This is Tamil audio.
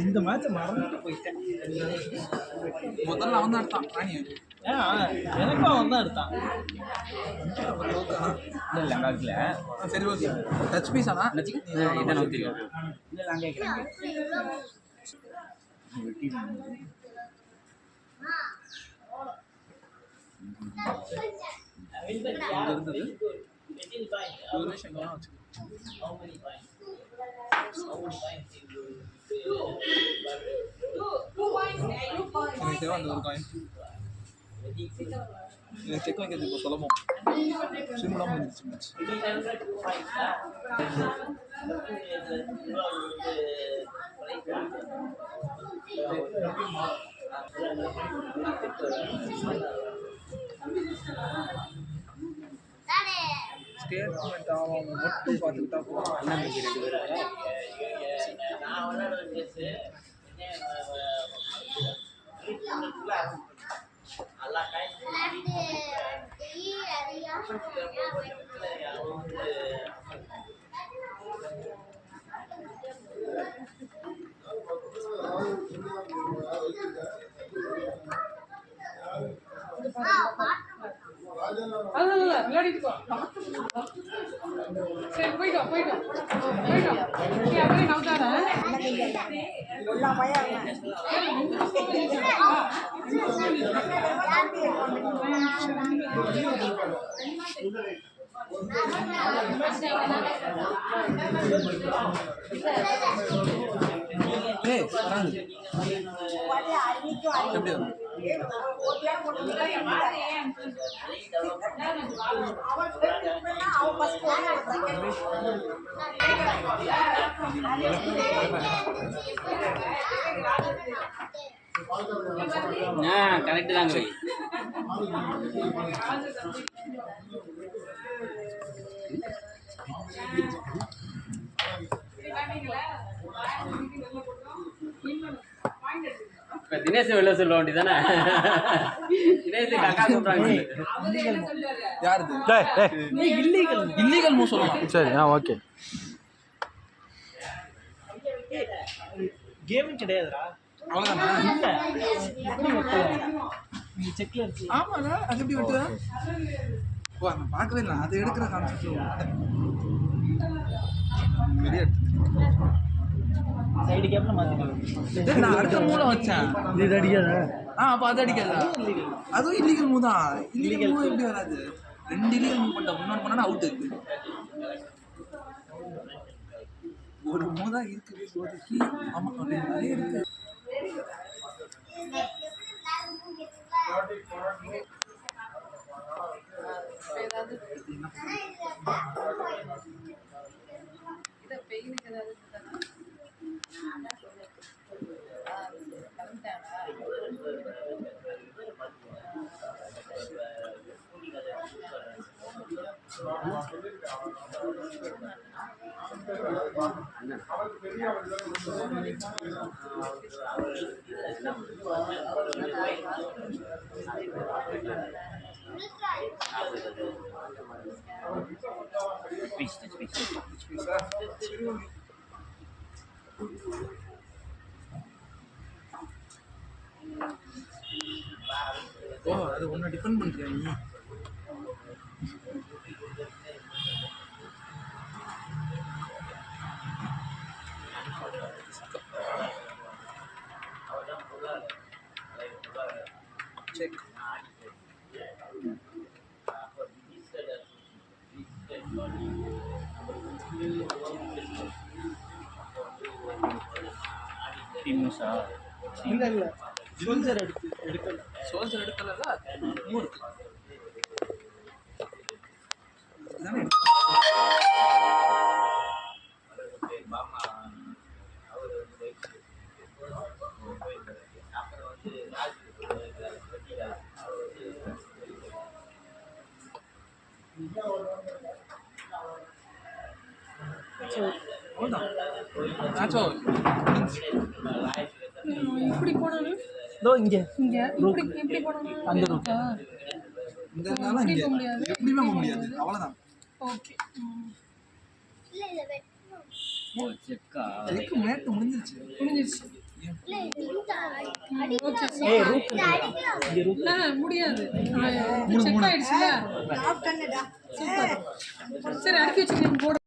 இந்த மேட்சை மறந்துட்டு போயிட்டேன். முதல்ல அவன் தான் எடுத்தான் ராணி. எனக்கும் அவன் தான் எடுத்தான். இல்லை அங்கே சரி ஓகே. டச் பீஸ் ஆனால் இதை நான் தெரியும். இல்லை அங்கே கேட்குறேன். இருந்தது எனக்கு தேவை அந்த ஒரு காயின். எனக்கு செக் வைக்கிறது இப்போ சொல்லணும். சிம்லாம் முடிஞ்சிச்சு மேட்ச். ஸ்டேட்மெண்ட் ஆகும் மட்டும் பார்த்துக்கிட்டா போதும். சரி போயிட்டோம் போயிட்டோம் போயிட்டோம். அப்படியே நவுத்தாரா எப்படி வரும்? கரெக்டு தாங்க. தினேஷ் வெளில சொல்ல வேண்டியதானே. தினேஷ் கக்கா சொல்றாங்க. யாருது? இல்லீகல் மூவ் சொல்லலாம். சரி ஓகே. கேமிங் கிடையாதுடா. அவ்வளோதானா? இல்லை நீ செக்ல இருக்கு. ஆமாண்ணா அது எப்படி விட்டுதா? ஓ நான் பார்க்கவே இல்லை. அதை எடுக்கிற கான்செப்ட் வெளியே எடுத்து சைடு கேப்ல மாத்திக்கலாம். நான் அடுத்த மூலம் வச்சேன். இது அடிக்காத. அப்போ அது அடிக்காதா? அதுவும் இல்லீகல் மூவ் தான். இல்லீகல் மூவ் எப்படி வராது? 2 இல்லீகல் மூவ் பண்ணிட்டேன். முன்னாடி பண்ணா அவுட் இருக்கு. ஒரு மூவ் தான் இருக்குது. இப்போதைக்கு ஆமாம் அப்படின்னு நிறைய இருக்கு. ஓ அது ஒன்று டிபெண்ட் பண்ணுறியா நீ? செக் இல்லை இல்லை சோல்ஜர் எடுக்கல. சோல்ஜர் எடுக்கல. மூணு இப்படி போனாலும் இதோ இங்க இங்க இப்படி இப்படி போனோம்னா அந்த route. இந்த இருந்தாலும் இப்படி இங்கே போக முடியாது. எப்படியுமே போக முடியாது அவ்வளோதான். ஓகே ஓ செக்கா அதுக்கு மேட்டு முடிஞ்சிருச்சு. முடிஞ்சிருச்சு. ஓகே ஏய் ரூட் இங்க ரூட் முடியாது. செக் ஆயிடுச்சுல. சூப்பர். சரி அடுக்கி வச்சுக்கோங்க போடு.